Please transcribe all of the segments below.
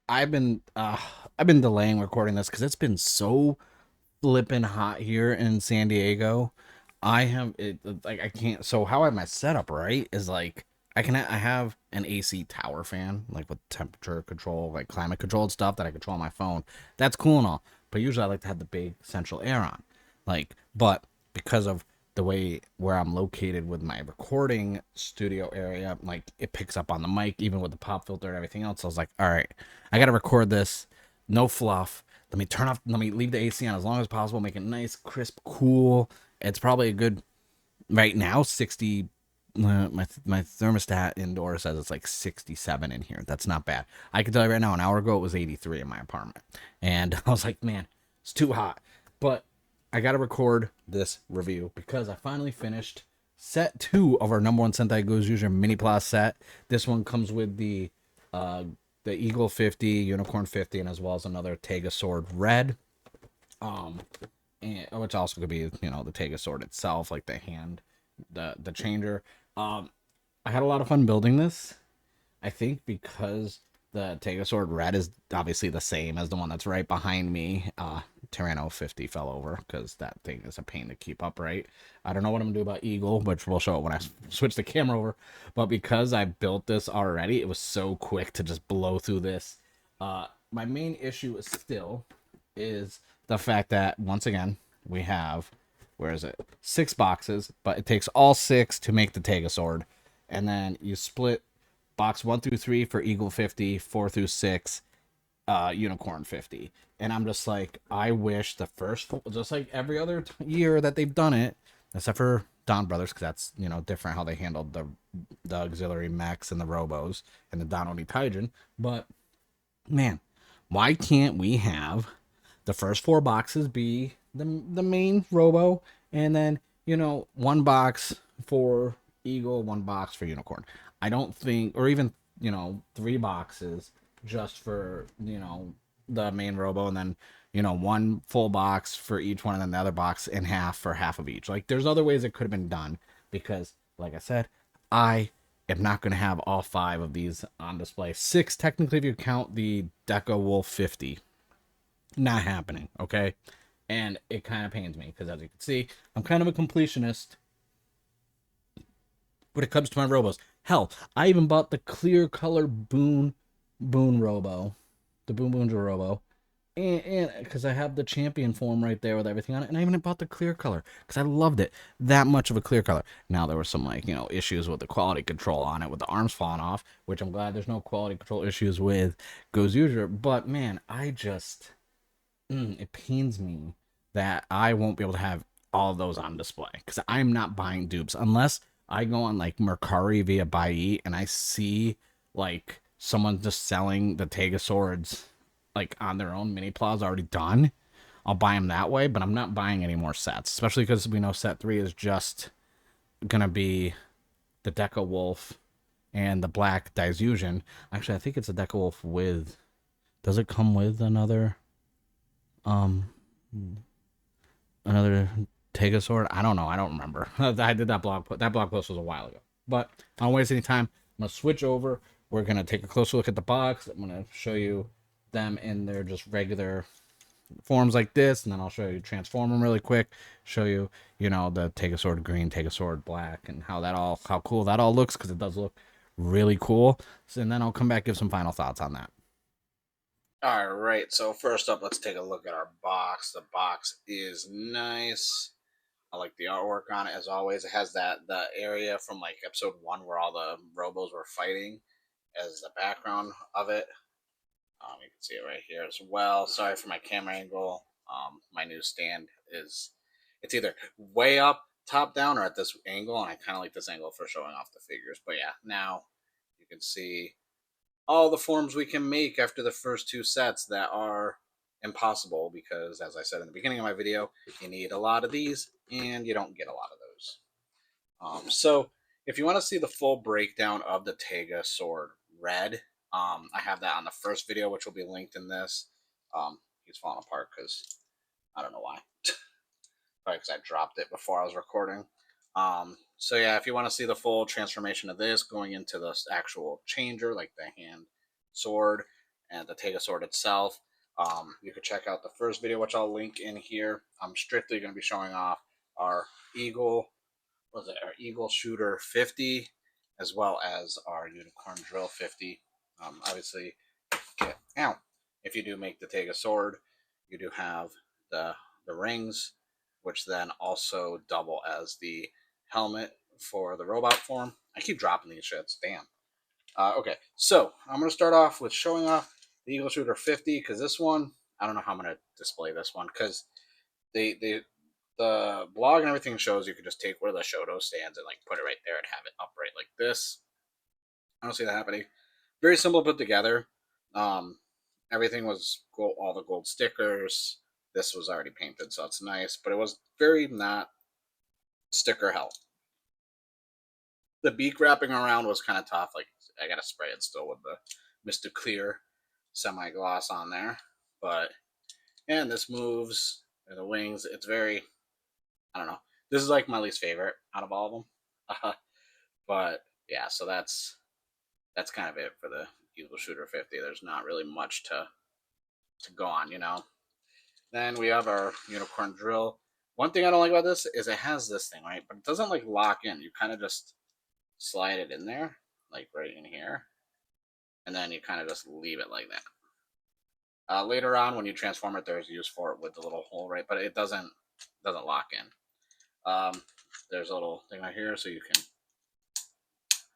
I've been delaying recording this because it's been so flipping hot here in San Diego. I have it like I can't. So how I have my setup right is like I have an AC tower fan like with temperature control, like climate controlled stuff that I control on my phone. That's cool and all, but usually I like to have the big central air on. But because of the way where I'm located with my recording studio area, like it picks up on the mic even with the pop filter and everything else. So I was like, all right, I got to record this, no fluff. Let me leave the AC on as long as possible, make it nice, crisp, cool. It's probably a good, right now, 60. My thermostat indoor says it's like 67 in here. That's not bad. I can tell you right now, an hour ago, it was 83 in my apartment. And I was like, man, it's too hot. But I got to record this review because I finally finished set two of our number 1 Sentai Gozyuger Minipla set. This one comes with uh, the Eagle 50, Unicorn 50, and as well as another Tega Sword Red, um, and, which also could be the Tega Sword itself, like the hand, the changer. Um, I had a lot of fun building this. I think because the Tega Sword Red is obviously the same as the one that's right behind me. Tyranno 50 fell over because that thing is a pain to keep upright. I don't know what I'm gonna do about Eagle, which we'll show it when I switch the camera over. But because I built this already, it was so quick to just blow through this. My main issue is still is the fact that once again we have, where is it, 6 boxes, but it takes all 6 to make the Tega Sword, and then you split box 1 through 3 for Eagle 50, 4 through 6 Unicorn 50. And I'm just like, I wish the first, just like every other year that they've done it, except for Don Brothers, because that's different how they handled the auxiliary mechs and the robos and the Don Oni Taijin. But man, why can't we have the first 4 boxes be the main robo, and then 1 box for Eagle, 1 box for Unicorn? I don't think, or even 3 boxes just for the main robo, and then 1 full box for each one, and then the other box in half for half of each. Like, there's other ways it could have been done because, like I said, I am not going to have all 5 of these on display. 6 technically if you count the Deca Wolf 50. Not happening, okay? And it kind of pains me because, as you can see, I'm kind of a completionist when it comes to my robos. Hell, I even bought the clear color Boon Robo, the Boon Robo, and because I have the champion form right there with everything on it, and I even bought the clear color because I loved it that much of a clear color. Now there were some issues with the quality control on it with the arms falling off, which I'm glad there's no quality control issues with Gozyuger. But man, I just it pains me that I won't be able to have all of those on display because I'm not buying dupes unless I go on like Mercari via Buy and I see like someone just selling the Tega swords like on their own mini plows already done. I'll buy them that way, but I'm not buying any more sets, especially because we know set 3 is just gonna be the Deca Wolf and the Black Diffusion. Actually, I think it's a Deca Wolf with. Does it come with um another Tega sword? I don't know. I don't remember. I did that blog. That blog post was a while ago. But I don't waste any time. I'm gonna switch over. We're gonna take a closer look at the box. I'm gonna show you them in their just regular forms like this, and then I'll show you transform them really quick. Show you, the Tega sword green, Tega sword black, and how cool that all looks because it does look really cool. So, and then I'll come back give some final thoughts on that. All right, so first up, let's take a look at our box. The box is nice. I like the artwork on it as always. It has the area from like episode 1 where all the robos were fighting as the background of it. You can see it right here as well. Sorry for my camera angle. My new stand it's either way up, top down, or at this angle, and I kind of like this angle for showing off the figures. But yeah, now you can see all the forms we can make after the first 2 sets that are impossible because, as I said in the beginning of my video, you need a lot of these and you don't get a lot of those. So if you want to see the full breakdown of the Tega Sword Red, I have that on the first video, which will be linked in this. He's falling apart because I don't know why. Probably because I dropped it before I was recording. So yeah, if you want to see the full transformation of this going into the actual changer, like the hand sword, and the Tega Sword itself. You could check out the first video, which I'll link in here. I'm strictly going to be showing off our Eagle, our Eagle Shooter 50, as well as our Unicorn Drill 50. Obviously, if you do make the Tega Sword, you do have the rings, which then also double as the helmet for the robot form. I keep dropping these shits. Damn. Okay, so I'm going to start off with showing off the Eagle Shooter 50, because this one, I don't know how I'm going to display this one, because the blog and everything shows you could just take where the Shoto stands and like put it right there and have it upright like this. I don't see that happening. Very simple to put together. Everything was gold, all the gold stickers. This was already painted, so it's nice, but it was very not sticker hell. The beak wrapping around was kind of tough. Like, I gotta spray it still with the Mr. Clear semi-gloss on there. But, and this moves, and the wings, it's very, I don't know. This is like my least favorite out of all of them. But, yeah, so that's kind of it for the Eagle Shooter 50. There's not really much to go on, you know. Then we have our Unicorn Drill. One thing I don't like about this is it has this thing, right? But it doesn't like lock in. You kind of just slide it in there, like right in here, and then you kind of just leave it like that. Later on, when you transform it, there's use for it with the little hole, right? But it doesn't lock in. There's a little thing right here, so you can,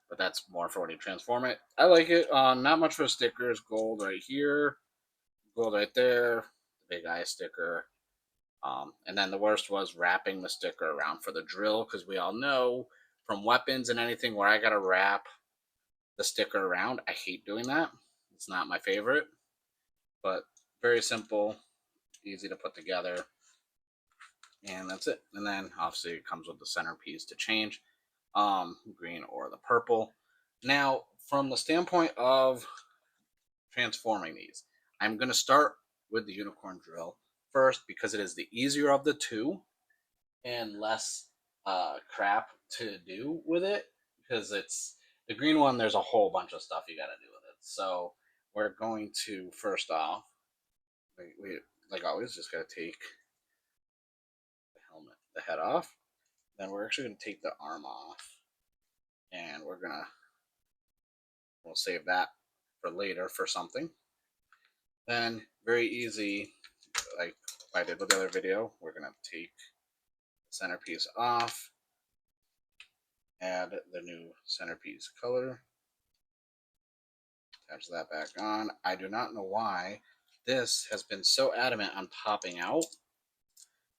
but that's more for when you transform it. I like it. Not much for stickers. Gold right here, gold right there, the big eye sticker. And then the worst was wrapping the sticker around for the drill, because we all know from weapons and anything where I gotta wrap the sticker around, I hate doing that. It's not my favorite, but very simple, easy to put together, and that's it. And then obviously it comes with the centerpiece to change, green or the purple. Now, from the standpoint of transforming these, I'm gonna start with the Unicorn Drill first, because it is the easier of the two and less crap to do with it, because it's the green one. There's a whole bunch of stuff you got to do with it. So we're going to first off, we like always just got to take the helmet, the head off. Then we're actually going to take the arm off, and we'll save that for later for something. Then very easy, like I did with the other video, we're going to take the centerpiece off, add the new centerpiece color, attach that back on. I do not know why this has been so adamant on popping out.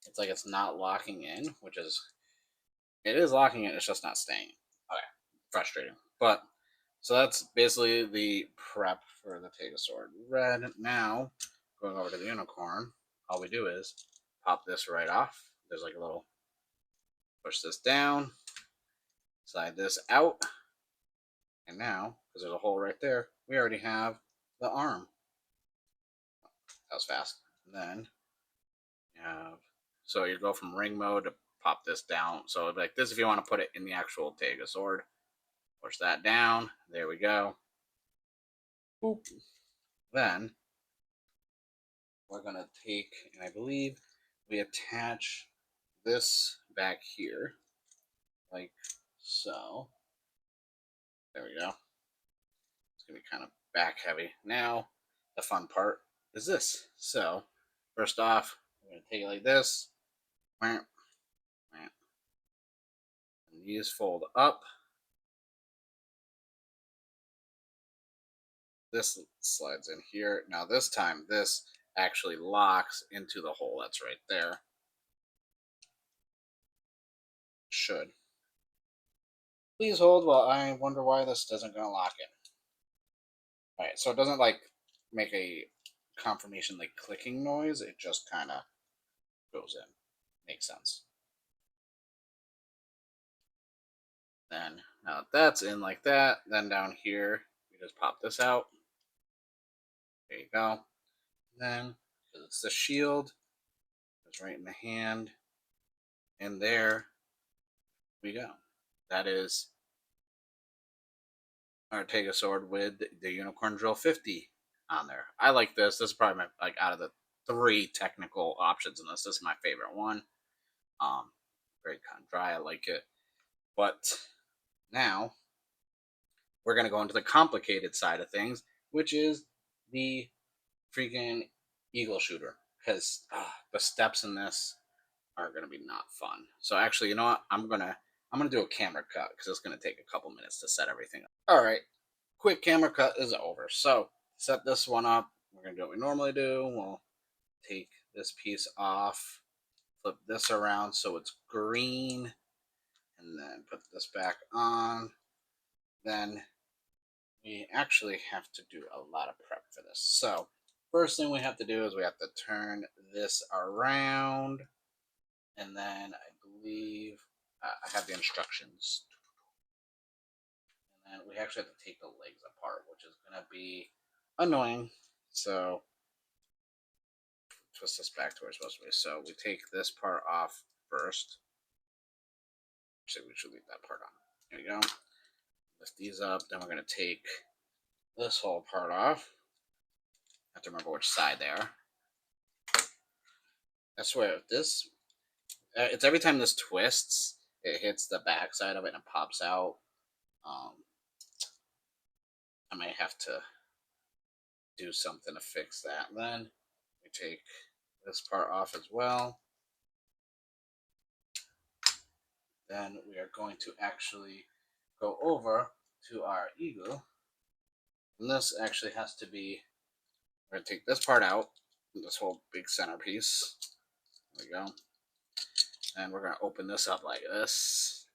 It's like it's not locking in, which is, it is locking in, it's just not staying. Okay, frustrating. But, so that's basically the prep for the Tega Sword Red. Now, going over to the Unicorn, all we do is pop this right off. There's like a little, push this down, slide this out, and now, because there's a hole right there, we already have the arm. That was fast. And then you have, so you go from ring mode to pop this down. So like this, if you want to put it in the actual Tega Sword, push that down. There we go. Boop. Then we're gonna take, and I believe we attach this back here, like so. There we go. It's gonna be kind of back heavy. Now, the fun part is this. So, first off, we're gonna take it like this. And these fold up. This slides in here. Now this time, this actually locks into the hole that's right there. Should. Please hold while I wonder why this doesn't gonna lock in. Alright, so it doesn't like make a confirmation like clicking noise, it just kind of goes in. Makes sense. Then, now that that's in like that, then down here, we just pop this out. There you go. Then, because it's the shield, it's right in the hand, and there we go. That is our Tega Sword with the Unicorn Drill 50 on there. I like this. This is probably my, like, out of the 3 technical options in this is my favorite one. Very kind of dry. I like it. But now we're gonna go into the complicated side of things, which is the freaking eagle shooter, because the steps in this are gonna be not fun. So actually, you know what? I'm gonna do a camera cut because it's gonna take a couple minutes to set everything up. All right, quick camera cut is over. So set this one up. We're gonna do what we normally do. We'll take this piece off, flip this around so it's green, and then put this back on. Then we actually have to do a lot of prep for this. So first thing we have to do is we have to turn this around, and then I believe I have the instructions. And then we actually have to take the legs apart, which is going to be annoying. So twist this back to where it's supposed to be. So we take this part off first. Actually, we should leave that part on. There we go. Lift these up. Then we're going to take this whole part off. I have to remember which side they are. I swear, this, it's every time this twists, it hits the back side of it and it pops out. I may have to do something to fix that. Then we take this part off as well. Then we are going to actually go over to our eagle. And this actually has to be, we're going to take this part out, this whole big centerpiece. There we go. And we're going to open this up like this.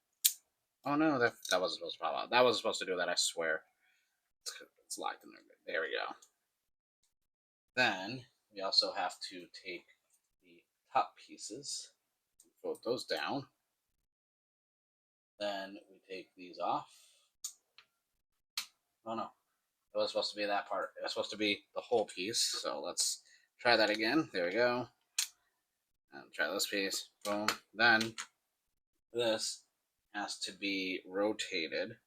Oh no, that wasn't supposed to pop out. That wasn't supposed to do that, I swear. It's locked in there. There we go. Then we also have to take the top pieces, fold those down. Then we take these off. Oh no, it was supposed to be that part. It was supposed to be the whole piece. So let's try that again. There we go. And try this piece. Boom. Then this has to be rotated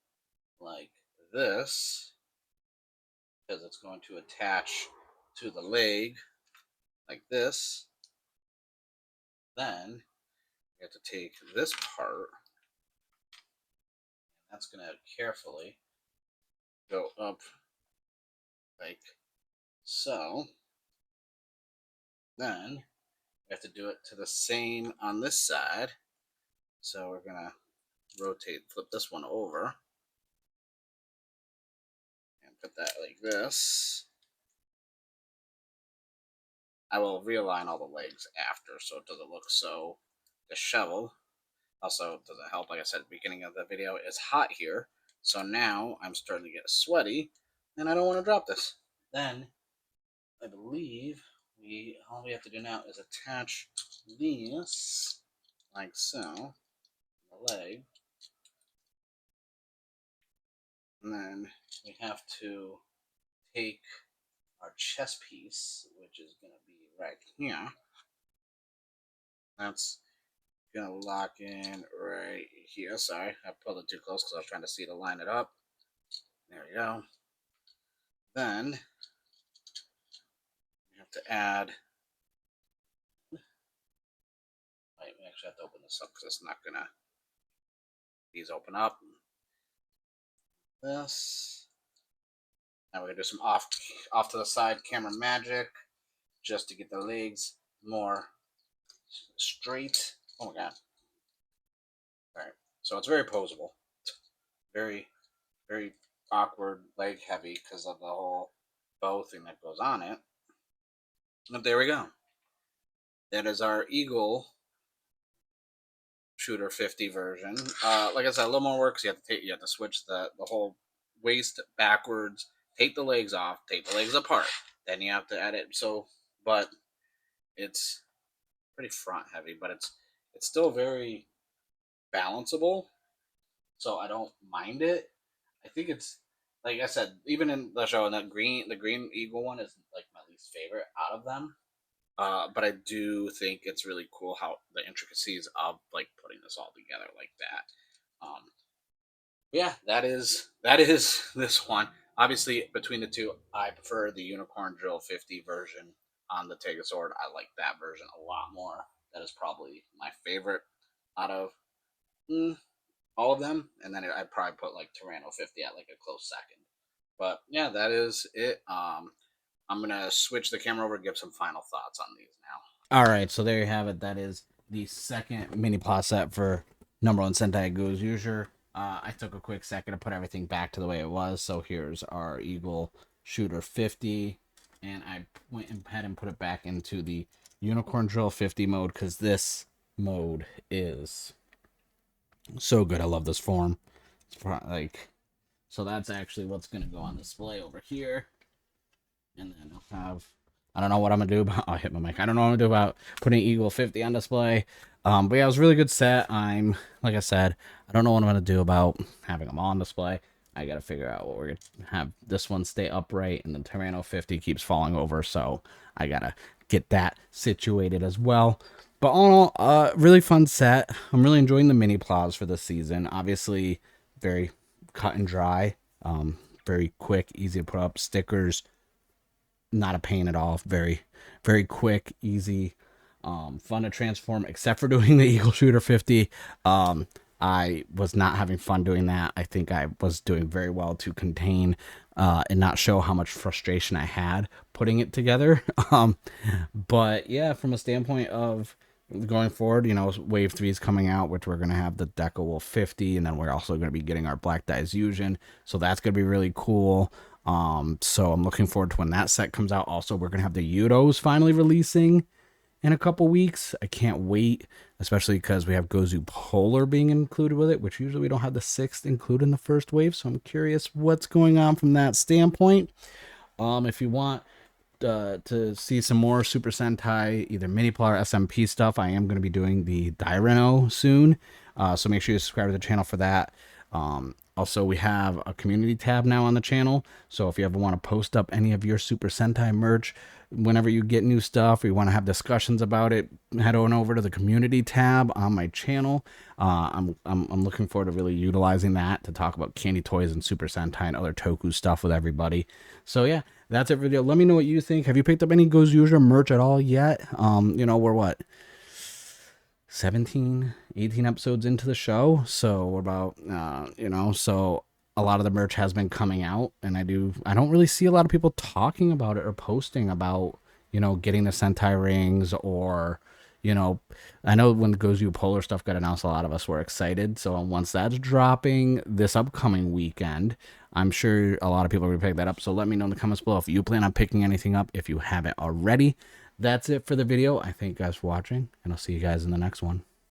like this, because it's going to attach to the leg like this. Then we have to take this part, and that's going to carefully go up like so. Then we have to do it to the same on this side. So we're going to rotate, flip this one over, and put that like this. I will realign all the legs after so it doesn't look so disheveled. Also, it doesn't help, like I said at the beginning of the video, it's hot here. So now I'm starting to get sweaty, and I don't want to drop this. Then, I believe all we have to do now is attach these, like so, the leg. And then we have to take our chest piece, which is going to be right here. That's going to lock in right here. Sorry, I pulled it too close because I was trying to see to line it up. There we go. Then we have to add. Wait, we actually have to open this up because it's not going to. These open up. This. Now we're going to do some off to the side camera magic just to get the legs more straight. Oh my god. Alright, so it's very posable. Very, very awkward leg heavy because of the whole bow thing that goes on it. But there we go. That is our Eagle Shooter 50 version. Like I said, a little more work because you have to switch the whole waist backwards, take the legs off, take the legs apart. Then you have to add it. So, but it's pretty front heavy, but it's still very balanceable. So I don't mind it. I think it's, like I said, even in the show, and the green eagle one is like my least favorite out of them. But I do think it's really cool how the intricacies of like putting this all together like that. Yeah, that is this one. Obviously, between the two, I prefer the Unicorn Drill 50 version on the Tega Sword. I like that version a lot more. That is probably my favorite out of all of them. And then I'd probably put like Tyranno 50 at like a close second. But yeah, that is it. I'm gonna switch the camera over and give some final thoughts on these now. All right, so there you have it. That is the second mini plot set for #1 Sentai Gozyuger. I took a quick second to put everything back to the way it was. So here's our Eagle Shooter 50, and I went ahead and put it back into the Unicorn Drill 50 mode because this mode is so good. I love this form. It's like, so that's actually what's gonna go on display over here, and then I'll have. I don't know what I'm gonna do about. I'll hit my mic. I don't know what I'm gonna do about putting Eagle 50 on display. But yeah, it was a really good set. Like I said, I don't know what I'm gonna do about having them on display. I gotta figure out what we're gonna have. This one stay upright, and the Tyranno 50 keeps falling over, so I gotta get that situated as well. But all in all, really fun set. I'm really enjoying the mini plows for this season. Obviously, very cut and dry. Very quick, easy to put up. Stickers, not a pain at all. Very, very quick, easy, fun to transform. Except for doing the Eagle Shooter 50, I was not having fun doing that. I think I was doing very well to contain and not show how much frustration I had putting it together. But yeah, from a standpoint of going forward, Wave 3 is coming out, which we're going to have the Deca Wolf 50, and then we're also going to be getting our Black Dice Fusion. So that's going to be really cool. So I'm looking forward to when that set comes out. Also, we're going to have the Yudos finally releasing in a couple weeks. I can't wait, especially because we have Gozu Polar being included with it, which usually we don't have the 6th included in the first wave. So I'm curious what's going on from that standpoint. If you want to see some more Super Sentai, either Minipla or SMP stuff, I am going to be doing the Daireno soon. So make sure you subscribe to the channel for that. Also, we have a community tab now on the channel. So if you ever want to post up any of your Super Sentai merch, whenever you get new stuff or you want to have discussions about it, head on over to the community tab on my channel. I'm looking forward to really utilizing that to talk about candy toys and Super Sentai and other Toku stuff with everybody. So yeah, that's it for the video. Let me know what you think. Have you picked up any Gozyuger merch at all yet? We're what? 17, 18 episodes into the show, so we're about so a lot of the merch has been coming out, and I don't really see a lot of people talking about it or posting about getting the Sentai rings, or I know when Gozu Polar stuff got announced, a lot of us were excited. So once that's dropping this upcoming weekend, I'm sure a lot of people will pick that up. So let me know in the comments below if you plan on picking anything up if you haven't already. That's it for the video. I thank you guys for watching, and I'll see you guys in the next one.